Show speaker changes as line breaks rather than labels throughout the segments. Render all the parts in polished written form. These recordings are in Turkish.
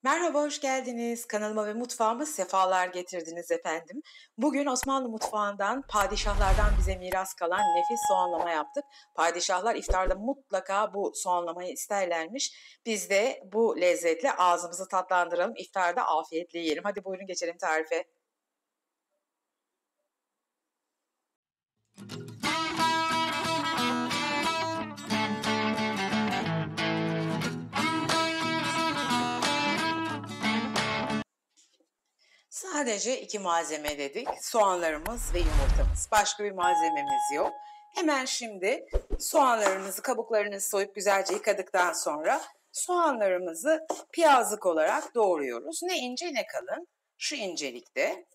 Merhaba, hoş geldiniz. Kanalıma ve mutfağıma sefalar getirdiniz efendim. Bugün Osmanlı mutfağından, padişahlardan bize miras kalan nefis soğanlama yaptık. Padişahlar iftarda mutlaka bu soğanlamayı isterlermiş. Biz de bu lezzetle ağzımızı tatlandıralım, iftarda afiyetle yiyelim. Hadi buyurun geçelim tarife. Sadece 2 malzeme dedik. Soğanlarımız ve yumurtamız. Başka bir malzememiz yok. Hemen şimdi soğanlarımızı, kabuklarını soyup güzelce yıkadıktan sonra soğanlarımızı piyazlık olarak doğruyoruz. Ne ince ne kalın. Şu incelikte.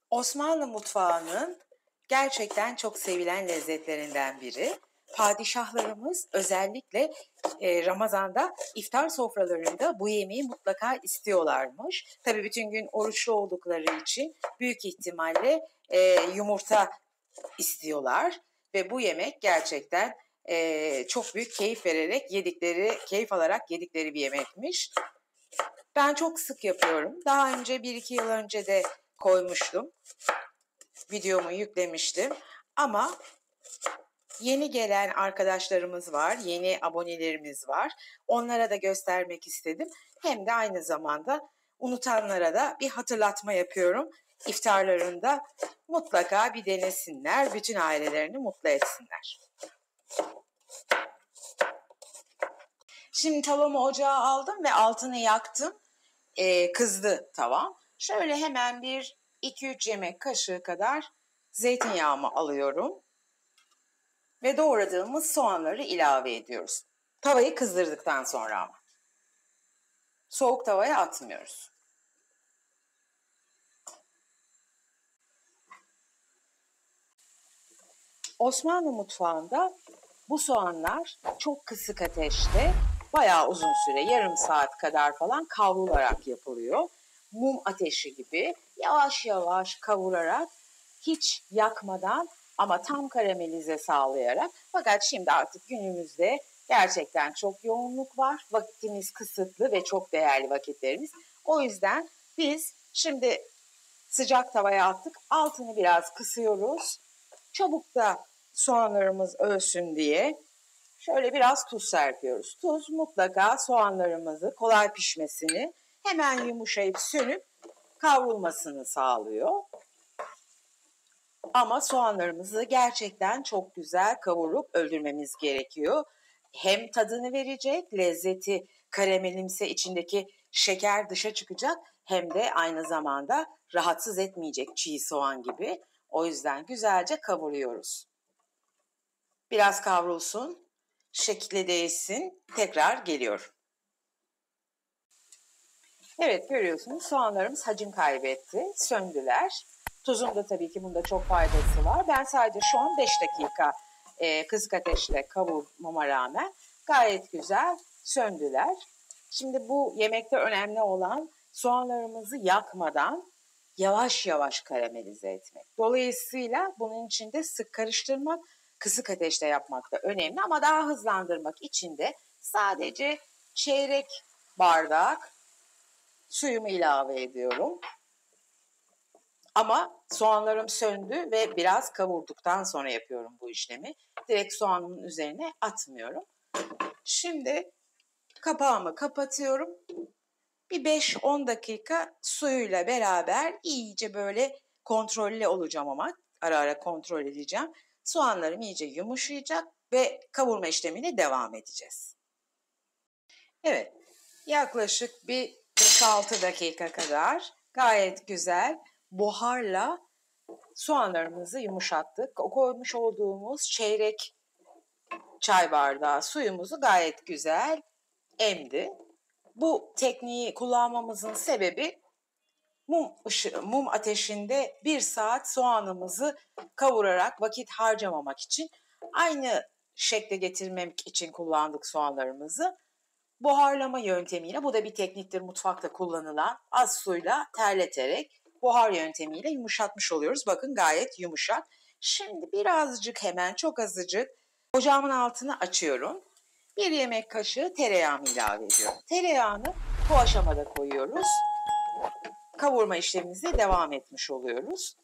Osmanlı mutfağının gerçekten çok sevilen lezzetlerinden biri. Padişahlarımız özellikle Ramazan'da iftar sofralarında bu yemeği mutlaka istiyorlarmış. Tabii bütün gün oruçlu oldukları için büyük ihtimalle yumurta istiyorlar ve bu yemek gerçekten çok büyük keyif vererek yedikleri, keyif alarak yedikleri bir yemekmiş. Ben çok sık yapıyorum. Daha önce 1-2 yıl önce de koymuştum. Videomu yüklemiştim. Ama yeni gelen arkadaşlarımız var, yeni abonelerimiz var. Onlara da göstermek istedim. Hem de aynı zamanda unutanlara da bir hatırlatma yapıyorum. İftarlarında mutlaka bir denesinler, bütün ailelerini mutlu etsinler. Şimdi tavamı ocağa aldım ve altını yaktım. Kızdı tavam. Şöyle hemen 2-3 yemek kaşığı kadar zeytinyağımı alıyorum. Ve doğradığımız soğanları ilave ediyoruz. Tavayı kızdırdıktan sonra ama. Soğuk tavaya atmıyoruz. Osmanlı mutfağında bu soğanlar çok kısık ateşte bayağı uzun süre, yarım saat kadar falan kavrularak yapılıyor. Mum ateşi gibi yavaş yavaş kavurarak, hiç yakmadan ama tam karamelize sağlayarak. Fakat şimdi artık günümüzde gerçekten çok yoğunluk var. Vaktimiz kısıtlı ve çok değerli vakitlerimiz. O yüzden biz şimdi sıcak tavaya attık. Altını biraz kısıyoruz. Çabuk da soğanlarımız ölsün diye şöyle biraz tuz serpiyoruz. Tuz mutlaka soğanlarımızı kolay pişmesini, hemen yumuşayıp sönüp kavrulmasını sağlıyor. Ama soğanlarımızı gerçekten çok güzel kavurup öldürmemiz gerekiyor. Hem tadını verecek, lezzeti karamelimsi, içindeki şeker dışa çıkacak, hem de aynı zamanda rahatsız etmeyecek çiğ soğan gibi. O yüzden güzelce kavuruyoruz. Biraz kavrulsun, şekli değişsin, tekrar geliyor. Evet, görüyorsunuz soğanlarımız hacim kaybetti, söndüler. Tuzun da tabii ki bunda çok faydası var. Ben sadece şu an 5 dakika kısık ateşte kavurmama rağmen gayet güzel söndüler. Şimdi bu yemekte önemli olan soğanlarımızı yakmadan yavaş yavaş karamelize etmek. Dolayısıyla bunun için de sık karıştırmak, kısık ateşte yapmak da önemli ama daha hızlandırmak için de sadece çeyrek bardak suyumu ilave ediyorum. Ama soğanlarım söndü ve biraz kavurduktan sonra yapıyorum bu işlemi. Direkt soğanımın üzerine atmıyorum. Şimdi kapağımı kapatıyorum. Bir 5-10 dakika suyuyla beraber iyice böyle kontrollü olacağım ama ara ara kontrol edeceğim. Soğanlarım iyice yumuşayacak ve kavurma işlemine devam edeceğiz. Evet, yaklaşık bir 5-6 dakika kadar gayet güzel buharla soğanlarımızı yumuşattık. O koymuş olduğumuz çeyrek çay bardağı suyumuzu gayet güzel emdi. Bu tekniği kullanmamızın sebebi mum ateşinde 1 saat soğanımızı kavurarak vakit harcamamak için, aynı şekle getirmek için kullandık soğanlarımızı. Buharlama yöntemiyle, bu da bir tekniktir mutfakta kullanılan, az suyla terleterek buhar yöntemiyle yumuşatmış oluyoruz. Bakın gayet yumuşak. Şimdi birazcık hemen çok azıcık ocağımın altını açıyorum. 1 yemek kaşığı tereyağımı ilave ediyorum. Tereyağını bu aşamada koyuyoruz. Kavurma işlemimize devam etmiş oluyoruz.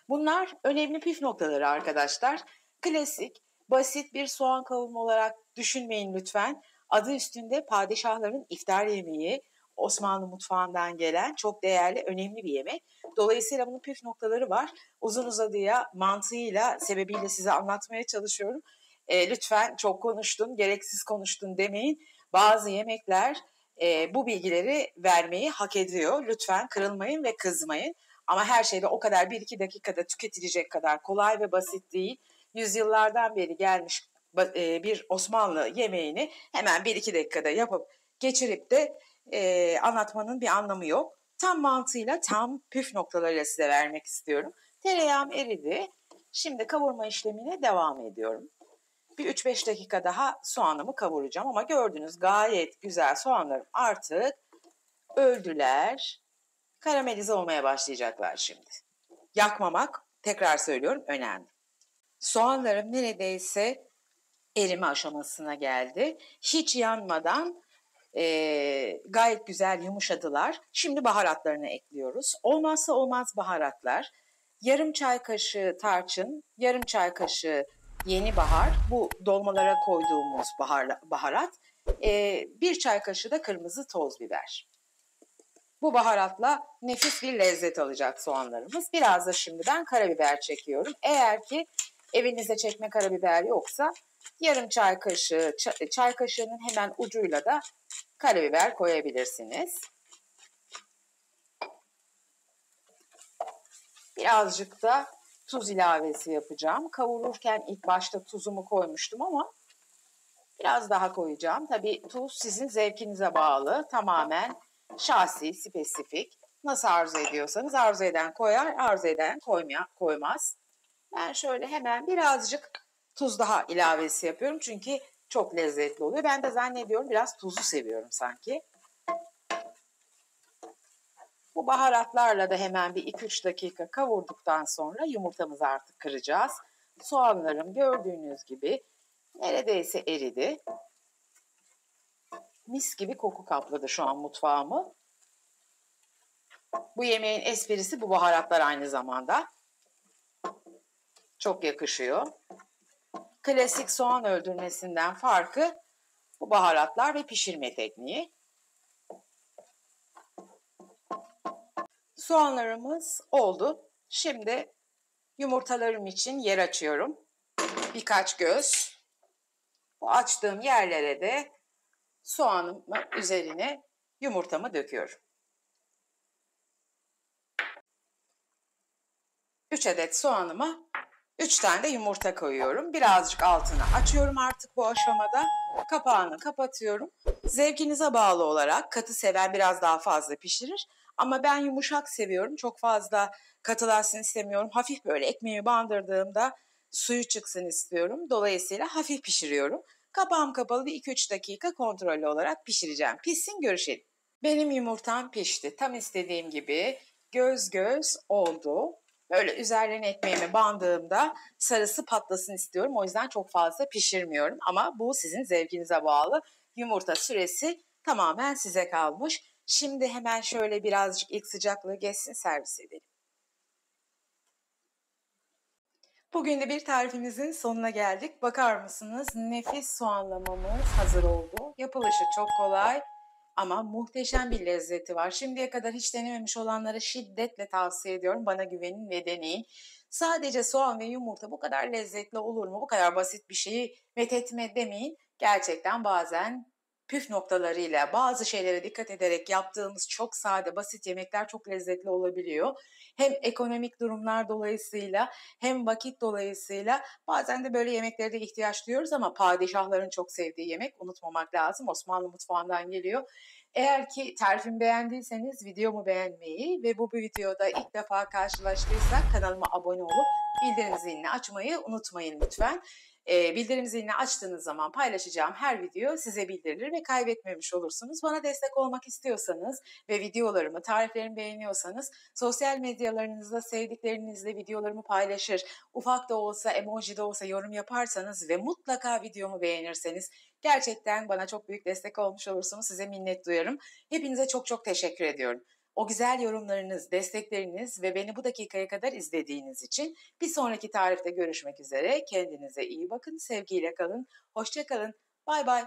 Bunlar önemli püf noktaları arkadaşlar. Klasik, basit bir soğan kavurma olarak düşünmeyin lütfen. Adı üstünde padişahların iftar yemeği, Osmanlı mutfağından gelen çok değerli, önemli bir yemek. Dolayısıyla bunun püf noktaları var. Uzun uzadıya, mantığıyla, sebebiyle size anlatmaya çalışıyorum. Lütfen çok konuştun, gereksiz konuştun demeyin. Bazı yemekler bu bilgileri vermeyi hak ediyor. Lütfen kırılmayın ve kızmayın. Ama her şey de o kadar 1-2 dakikada tüketilecek kadar kolay ve basit değil. Yüzyıllardan beri gelmiş bir Osmanlı yemeğini hemen 1-2 dakikada yapıp geçirip de anlatmanın bir anlamı yok. Tam mantığıyla, tam püf noktalarıyla size vermek istiyorum. Tereyağım eridi. Şimdi kavurma işlemine devam ediyorum. Bir 3-5 dakika daha soğanımı kavuracağım ama gördünüz gayet güzel soğanlarım artık öldüler. Karamelize olmaya başlayacaklar şimdi. Yakmamak, tekrar söylüyorum, önemli. Soğanlarım neredeyse erime aşamasına geldi. Hiç yanmadan gayet güzel yumuşadılar. Şimdi baharatlarını ekliyoruz. Olmazsa olmaz baharatlar. Yarım çay kaşığı tarçın, yarım çay kaşığı yeni bahar. Bu dolmalara koyduğumuz baharat. 1 çay kaşığı da kırmızı toz biber. Bu baharatla nefis bir lezzet alacak soğanlarımız. Biraz da şimdi ben karabiber çekiyorum. Eğer ki evinizde çekme karabiber yoksa yarım çay kaşığı, çay kaşığının hemen ucuyla da karabiber koyabilirsiniz. Birazcık da tuz ilavesi yapacağım. Kavururken ilk başta tuzumu koymuştum ama biraz daha koyacağım. Tabii tuz sizin zevkinize bağlı. Tamamen şahsi, spesifik. Nasıl arzu ediyorsanız arzu eden koyar, arzu eden koymaz. Ben şöyle hemen birazcık tuz daha ilavesi yapıyorum. Çünkü çok lezzetli oluyor. Ben de zannediyorum biraz tuzlu seviyorum sanki. Bu baharatlarla da hemen bir 2-3 dakika kavurduktan sonra yumurtamızı artık kıracağız. Soğanlarım gördüğünüz gibi neredeyse eridi. Mis gibi koku kapladı şu an mutfağımı. Bu yemeğin esprisi bu baharatlar aynı zamanda. Çok yakışıyor. Klasik soğan öldürmesinden farkı bu baharatlar ve pişirme tekniği. Soğanlarımız oldu. Şimdi yumurtalarım için yer açıyorum. Birkaç göz. Bu açtığım yerlere de soğanın üzerine yumurtamı döküyorum. 3 adet soğanıma 3 tane de yumurta koyuyorum. Birazcık altını açıyorum artık bu aşamada. Kapağını kapatıyorum. Zevkinize bağlı olarak katı seven biraz daha fazla pişirir. Ama ben yumuşak seviyorum. Çok fazla katılaşsın istemiyorum. Hafif böyle ekmeğimi bandırdığımda suyu çıksın istiyorum. Dolayısıyla hafif pişiriyorum. Kapağım kapalı bir 2-3 dakika kontrollü olarak pişireceğim. Pişsin, görüşelim. Benim yumurtam pişti. Tam istediğim gibi göz göz oldu. Böyle üzerlerine ekmeğimi bandığımda sarısı patlasın istiyorum. O yüzden çok fazla pişirmiyorum. Ama bu sizin zevkinize bağlı. Yumurta süresi tamamen size kalmış. Şimdi hemen şöyle birazcık ilk sıcaklığı geçsin, servis edelim. Bugün de bir tarifimizin sonuna geldik. Bakar mısınız? Nefis soğanlamamız hazır oldu. Yapılışı çok kolay ama muhteşem bir lezzeti var. Şimdiye kadar hiç denememiş olanlara şiddetle tavsiye ediyorum. Bana güvenin ve deneyin. Sadece soğan ve yumurta bu kadar lezzetli olur mu? Bu kadar basit bir şeyi methetme demeyin. Gerçekten bazen püf noktalarıyla, bazı şeylere dikkat ederek yaptığımız çok sade, basit yemekler çok lezzetli olabiliyor. Hem ekonomik durumlar dolayısıyla hem vakit dolayısıyla bazen de böyle yemeklere de ihtiyaç duyuyoruz ama padişahların çok sevdiği yemek, unutmamak lazım. Osmanlı mutfağından geliyor. Eğer ki tarifimi beğendiyseniz videomu beğenmeyi ve bu videoda ilk defa karşılaştıysak kanalıma abone olup bildirim zilini açmayı unutmayın lütfen. Bildirim zilini açtığınız zaman paylaşacağım her video size bildirilir ve kaybetmemiş olursunuz. Bana destek olmak istiyorsanız ve videolarımı, tariflerimi beğeniyorsanız sosyal medyalarınızda sevdiklerinizle videolarımı paylaşır, ufak da olsa, emoji de olsa yorum yaparsanız ve mutlaka videomu beğenirseniz gerçekten bana çok büyük destek olmuş olursunuz. Size minnet duyarım. Hepinize çok çok teşekkür ediyorum. O güzel yorumlarınız, destekleriniz ve beni bu dakikaya kadar izlediğiniz için bir sonraki tarifte görüşmek üzere. Kendinize iyi bakın, sevgiyle kalın, hoşça kalın. Bay bay.